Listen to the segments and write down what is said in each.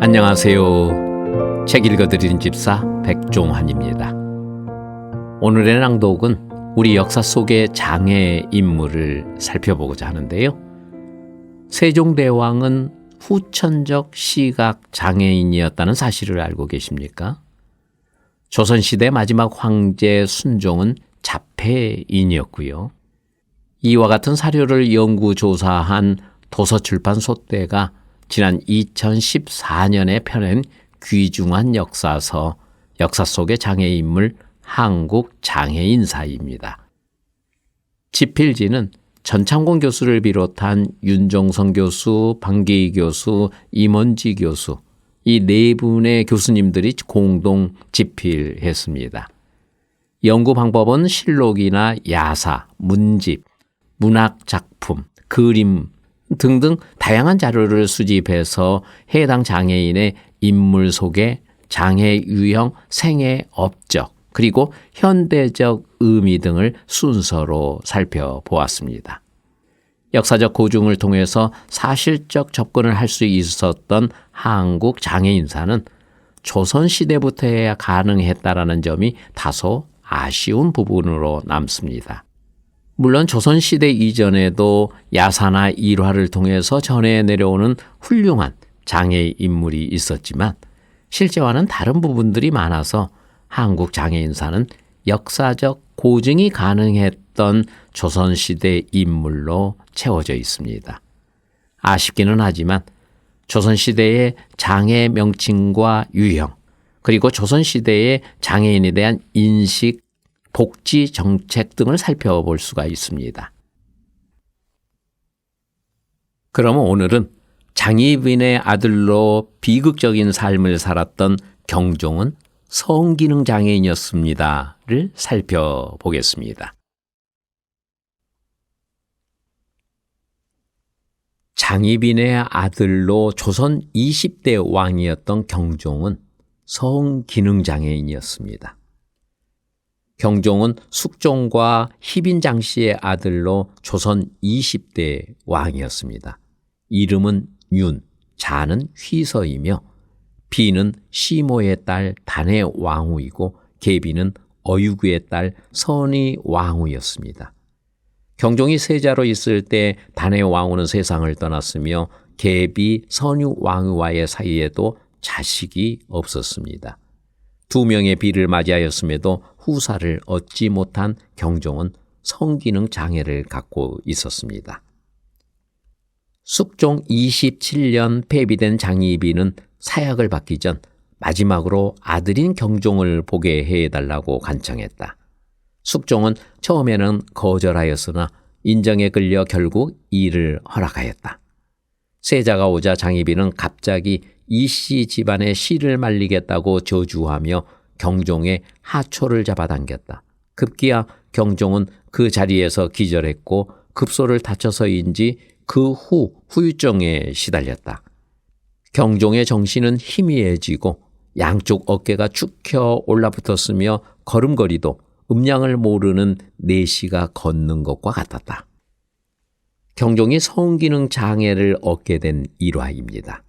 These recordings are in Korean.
안녕하세요. 책 읽어드리는 집사 백종환입니다. 오늘의 낭독은 우리 역사 속의 장애 인물을 살펴보고자 하는데요. 세종대왕은 후천적 시각 장애인이었다는 사실을 알고 계십니까? 조선시대 마지막 황제 순종은 자폐인이었고요. 이와 같은 사료를 연구조사한 도서출판 소떼가 지난 2014년에 펴낸 귀중한 역사서 역사 속의 장애인물 한국 장애인사입니다. 집필지는 전창곤 교수를 비롯한 윤종성 교수, 방계희 교수, 임원지 교수 이 네 분의 교수님들이 공동 집필했습니다. 연구 방법은 실록이나 야사, 문집, 문학작품, 그림 등등 다양한 자료를 수집해서 해당 장애인의 인물 속의 장애 유형, 생애 업적, 그리고 현대적 의미 등을 순서로 살펴보았습니다. 역사적 고증을 통해서 사실적 접근을 할 수 있었던 한국 장애인사는 조선시대부터야 가능했다라는 점이 다소 아쉬운 부분으로 남습니다. 물론 조선시대 이전에도 야사나 일화를 통해서 전해 내려오는 훌륭한 장애 인물이 있었지만 실제와는 다른 부분들이 많아서 한국 장애인사는 역사적 고증이 가능했던 조선시대 인물로 채워져 있습니다. 아쉽기는 하지만 조선시대의 장애 명칭과 유형, 그리고 조선시대의 장애인에 대한 인식, 복지 정책 등을 살펴볼 수가 있습니다. 그러면 오늘은 장희빈의 아들로 비극적인 삶을 살았던 경종은 성기능 장애인이었습니다를 살펴보겠습니다. 장희빈의 아들로 조선 20대 왕이었던 경종은 성기능 장애인이었습니다. 경종은 숙종과 희빈장 씨의 아들로 조선 20대 왕이었습니다. 이름은 윤, 자는 휘서이며 비는 시모의 딸 단의 왕후이고 계비는 어유구의 딸 선의 왕후였습니다. 경종이 세자로 있을 때 단의 왕후는 세상을 떠났으며 계비 선유 왕후와의 사이에도 자식이 없었습니다. 두 명의 비를 맞이하였음에도 후사를 얻지 못한 경종은 성기능 장애를 갖고 있었습니다. 숙종 27년 폐비된 장희빈은 사약을 받기 전 마지막으로 아들인 경종을 보게 해달라고 간청했다. 숙종은 처음에는 거절하였으나 인정에 끌려 결국 이를 허락하였다. 세자가 오자 장희빈은 갑자기 이씨 집안의 씨를 말리겠다고 저주하며 경종의 하초를 잡아당겼다. 급기야 경종은 그 자리에서 기절했고 급소를 다쳐서인지 그 후 후유증에 시달렸다. 경종의 정신은 희미해지고 양쪽 어깨가 축혀 올라붙었으며 걸음걸이도 음량을 모르는 내시가 걷는 것과 같았다. 경종이 성기능 장애를 얻게 된 일화입니다.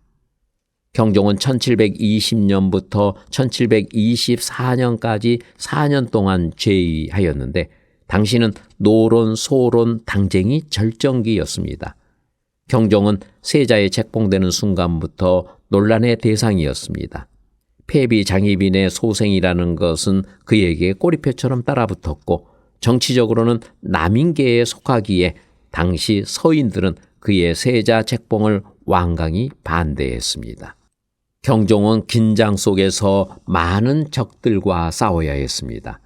경종은 1720년부터 1724년까지 4년 동안 재위하였는데 당시는 노론, 소론, 당쟁이 절정기였습니다. 경종은 세자에 책봉되는 순간부터 논란의 대상이었습니다. 폐비 장희빈의 소생이라는 것은 그에게 꼬리표처럼 따라붙었고 정치적으로는 남인계에 속하기에 당시 서인들은 그의 세자 책봉을 완강히 반대했습니다. 경종은 긴장 속에서 많은 적들과 싸워야 했습니다.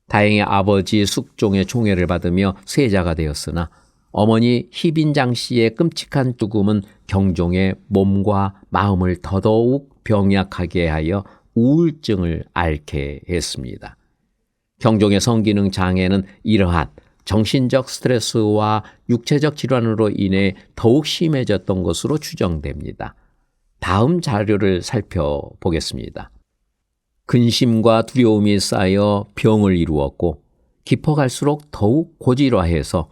다행히 아버지 숙종의 총애를 받으며 세자가 되었으나 어머니 희빈장 씨의 끔찍한 죽음은 경종의 몸과 마음을 더더욱 병약하게 하여 우울증을 앓게 했습니다. 경종의 성기능 장애는 이러한 정신적 스트레스와 육체적 질환으로 인해 더욱 심해졌던 것으로 추정됩니다. 다음 자료를 살펴보겠습니다. 근심과 두려움이 쌓여 병을 이루었고 깊어갈수록 더욱 고질화해서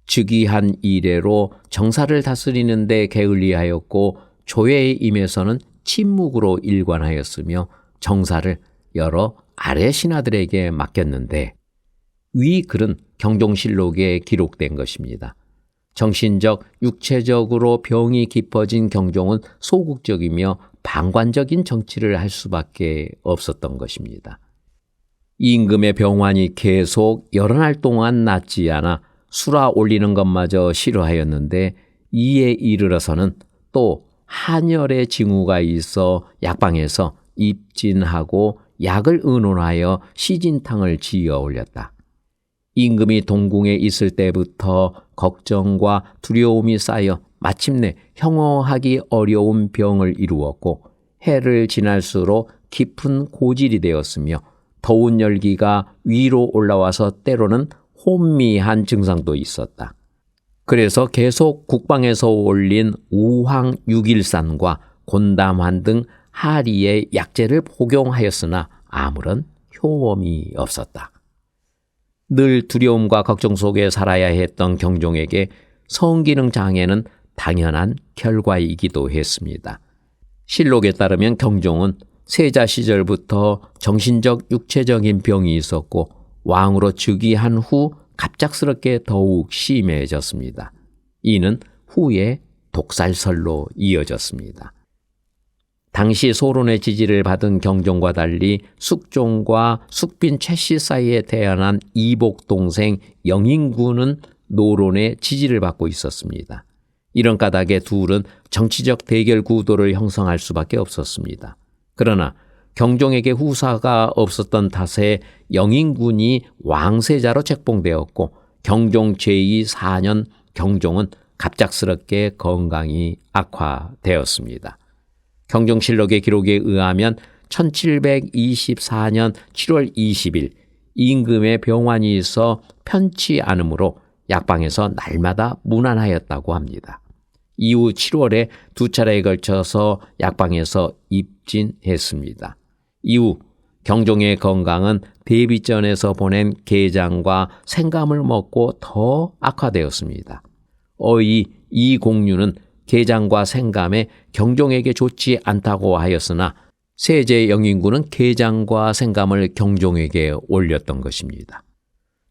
즉위한 이래로 정사를 다스리는 데 게을리하였고 조회에 임해서는 침묵으로 일관하였으며 정사를 여러 아래 신하들에게 맡겼는데 위 글은 경종실록에 기록된 것입니다. 정신적, 육체적으로 병이 깊어진 경종은 소극적이며 방관적인 정치를 할 수밖에 없었던 것입니다. 임금의 병환이 계속 여러 날 동안 낫지 않아 수라 올리는 것마저 싫어하였는데 이에 이르러서는 또 한열의 징후가 있어 약방에서 입진하고 약을 의논하여 시진탕을 지어 올렸다. 임금이 동궁에 있을 때부터 걱정과 두려움이 쌓여 마침내 형어하기 어려운 병을 이루었고 해를 지날수록 깊은 고질이 되었으며 더운 열기가 위로 올라와서 때로는 혼미한 증상도 있었다. 그래서 계속 국방에서 올린 우황육일산과 곤담환 등 하리의 약재를 복용하였으나 아무런 효험이 없었다. 늘 두려움과 걱정 속에 살아야 했던 경종에게 성기능 장애는 당연한 결과이기도 했습니다. 실록에 따르면 경종은 세자 시절부터 정신적 육체적인 병이 있었고 왕으로 즉위한 후 갑작스럽게 더욱 심해졌습니다. 이는 후에 독살설로 이어졌습니다. 당시 소론의 지지를 받은 경종과 달리 숙종과 숙빈 최씨 사이에 태어난 이복 동생 영인군은 노론의 지지를 받고 있었습니다. 이런 까닭에 둘은 정치적 대결 구도를 형성할 수밖에 없었습니다. 그러나 경종에게 후사가 없었던 탓에 영인군이 왕세자로 책봉되었고 경종 제4년 경종은 갑작스럽게 건강이 악화되었습니다. 경종실록의 기록에 의하면 1724년 7월 20일 임금의 병환이 있어 편치 않으므로 약방에서 날마다 문안하였다고 합니다. 이후 7월에 두 차례에 걸쳐서 약방에서 입진했습니다. 이후 경종의 건강은 대비전에서 보낸 게장과 생감을 먹고 더 악화되었습니다. 어이 이공류는 게장과 생감에 경종에게 좋지 않다고 하였으나 세제 영인군은 게장과 생감을 경종에게 올렸던 것입니다.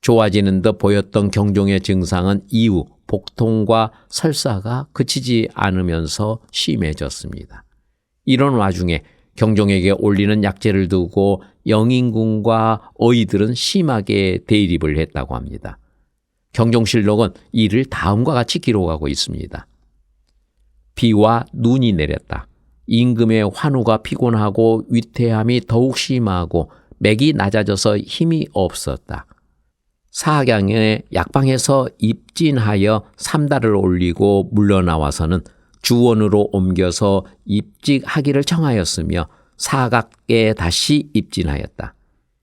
좋아지는 듯 보였던 경종의 증상은 이후 복통과 설사가 그치지 않으면서 심해졌습니다. 이런 와중에 경종에게 올리는 약재를 두고 영인군과 어이들은 심하게 대립을 했다고 합니다. 경종실록은 이를 다음과 같이 기록하고 있습니다. 비와 눈이 내렸다. 임금의 환우가 피곤하고 위태함이 더욱 심하고 맥이 낮아져서 힘이 없었다. 사경에 약방에서 입진하여 3달을 올리고 물러나와서는 주원으로 옮겨서 입직하기를 청하였으며 사각에 다시 입진하였다.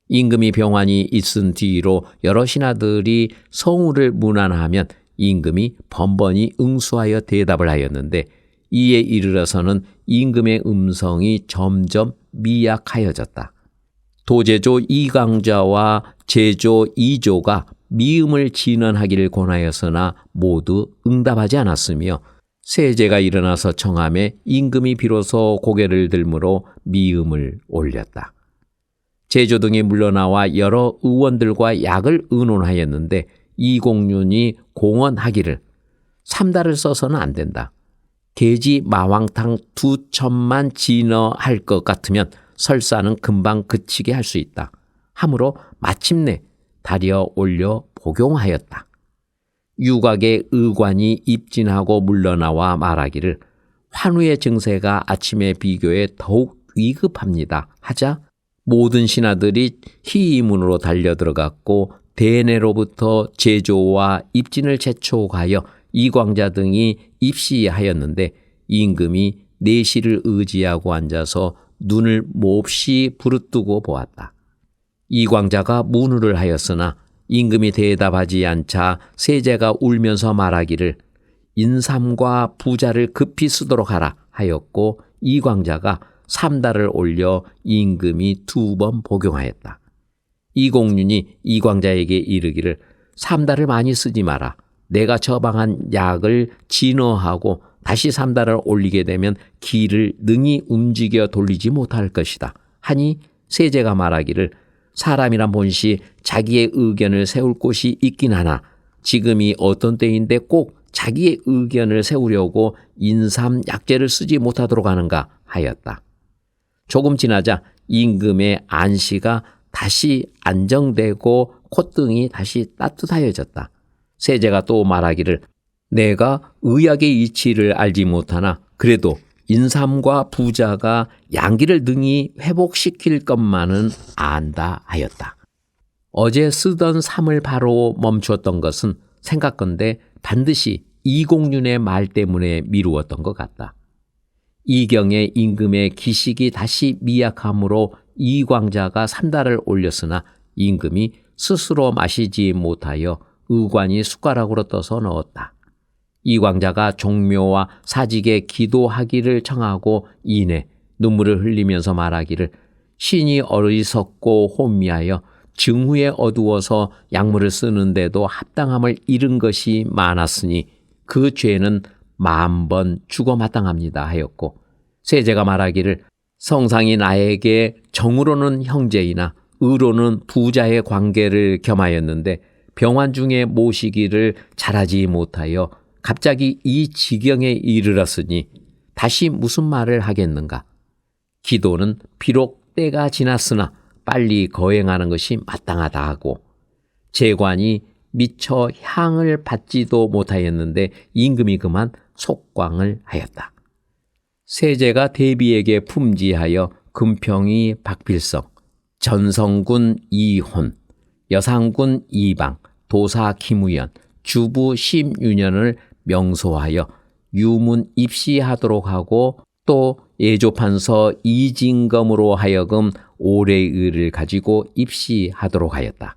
임금이 병환이 있은 뒤로 여러 신하들이 성우를 문안하면 임금이 번번이 응수하여 대답을 하였는데 이에 이르러서는 임금의 음성이 점점 미약하여졌다. 도제조 이광자와 제조 이조가 미음을 진언하기를 권하였으나 모두 응답하지 않았으며 세제가 일어나서 청함에 임금이 비로소 고개를 들므로 미음을 올렸다. 제조 등이 물러나와 여러 의원들과 약을 의논하였는데 이공륜이 공언하기를 3달을 써서는 안 된다. 계지 마왕탕 2천만 진어할 것 같으면 설사는 금방 그치게 할 수 있다. 하므로 마침내 달여 올려 복용하였다. 유곽의 의관이 입진하고 물러나와 말하기를 환우의 증세가 아침에 비교해 더욱 위급합니다 하자 모든 신하들이 희의문으로 달려들어갔고 대내로부터 제조와 입진을 재촉하여 이광자 등이 입시하였는데 임금이 내시를 의지하고 앉아서 눈을 몹시 부르뜨고 보았다. 이광자가 문의를 하였으나 임금이 대답하지 않자 세제가 울면서 말하기를 인삼과 부자를 급히 쓰도록 하라 하였고 이광자가 3달을 올려 임금이 2번 복용하였다. 이공륜이 이광자에게 이르기를 3달을 많이 쓰지 마라. 내가 처방한 약을 진어하고 다시 3달을 올리게 되면 기를 능히 움직여 돌리지 못할 것이다 하니 세제가 말하기를 사람이란 본시 자기의 의견을 세울 곳이 있긴 하나 지금이 어떤 때인데 꼭 자기의 의견을 세우려고 인삼 약재를 쓰지 못하도록 하는가 하였다. 조금 지나자 임금의 안시가 다시 안정되고 콧등이 다시 따뜻하여졌다. 세제가 또 말하기를 내가 의학의 이치를 알지 못하나 그래도 인삼과 부자가 양기를 능히 회복시킬 것만은 안다 하였다. 어제 쓰던 삼을 바로 멈추었던 것은 생각건대 반드시 이공륜의 말 때문에 미루었던 것 같다. 이경의 임금의 기식이 다시 미약함으로 이광자가 3달을 올렸으나 임금이 스스로 마시지 못하여 의관이 숟가락으로 떠서 넣었다. 이광자가 종묘와 사직에 기도하기를 청하고 이내 눈물을 흘리면서 말하기를 신이 어리석고 혼미하여 증후에 어두워서 약물을 쓰는데도 합당함을 잃은 것이 많았으니 그 죄는 10,000번 죽어 마땅합니다 하였고 세제가 말하기를 성상이 나에게 정으로는 형제이나 의로는 부자의 관계를 겸하였는데 병환 중에 모시기를 잘하지 못하여 갑자기 이 지경에 이르렀으니 다시 무슨 말을 하겠는가. 기도는 비록 때가 지났으나 빨리 거행하는 것이 마땅하다 하고 재관이 미처 향을 받지도 못하였는데 임금이 그만 속광을 하였다. 세제가 대비에게 품지하여 금평이 박필성, 전성군 이혼, 여상군 이방, 도사 김우연, 주부 심윤연을 명소하여 유문 입시하도록 하고 또 예조판서 이진검으로 하여금 올해의를 가지고 입시하도록 하였다.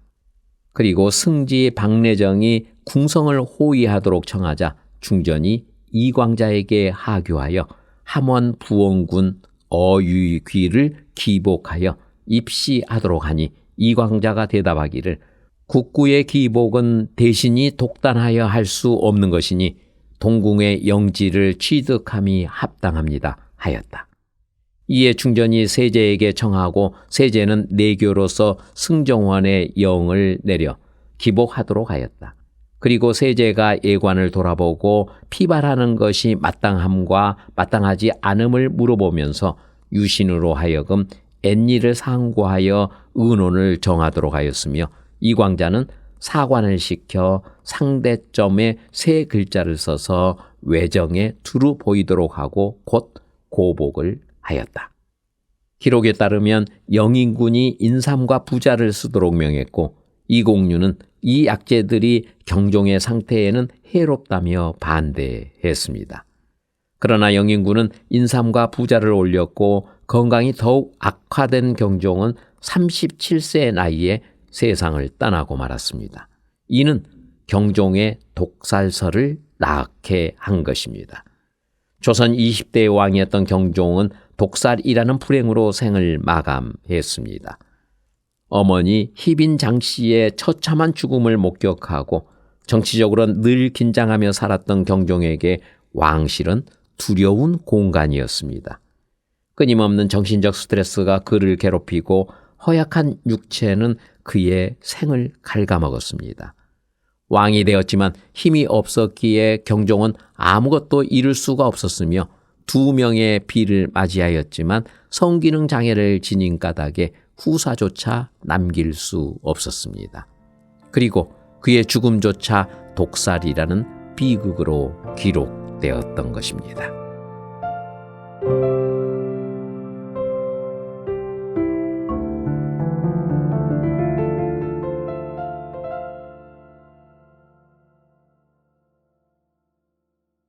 그리고 승지 박내정이 궁성을 호위하도록 청하자 중전이 이광자에게 하교하여 함원 부원군 어유귀를 기복하여 입시하도록 하니 이광자가 대답하기를 국구의 기복은 대신이 독단하여 할 수 없는 것이니 동궁의 영지를 취득함이 합당합니다 하였다. 이에 중전이 세제에게 청하고 세제는 내교로서 승정원의 영을 내려 기복하도록 하였다. 그리고 세제가 예관을 돌아보고 피발하는 것이 마땅함과 마땅하지 않음을 물어보면서 유신으로 하여금 앤일을 상고하여 의논을 정하도록 하였으며 이광자는 사관을 시켜 상대점에 3글자를 써서 외정에 두루 보이도록 하고 곧 고복을 하였다. 기록에 따르면 영인군이 인삼과 부자를 쓰도록 명했고 이공류는 이 약재들이 경종의 상태에는 해롭다며 반대했습니다. 그러나 영인군은 인삼과 부자를 올렸고 건강이 더욱 악화된 경종은 37세의 나이에 세상을 떠나고 말았습니다. 이는 경종의 독살설을 낳게 한 것입니다. 조선 20대의 왕이었던 경종은 독살이라는 불행으로 생을 마감했습니다. 어머니 희빈 장씨의 처참한 죽음을 목격하고 정치적으로 늘 긴장하며 살았던 경종에게 왕실은 두려운 공간이었습니다. 끊임없는 정신적 스트레스가 그를 괴롭히고 허약한 육체는 그의 생을 갉아먹었습니다. 왕이 되었지만 힘이 없었기에 경종은 아무것도 이룰 수가 없었으며 2명의 비를 맞이하였지만 성기능 장애를 지닌 까닭에 후사조차 남길 수 없었습니다. 그리고 그의 죽음조차 독살이라는 비극으로 기록되었던 것입니다.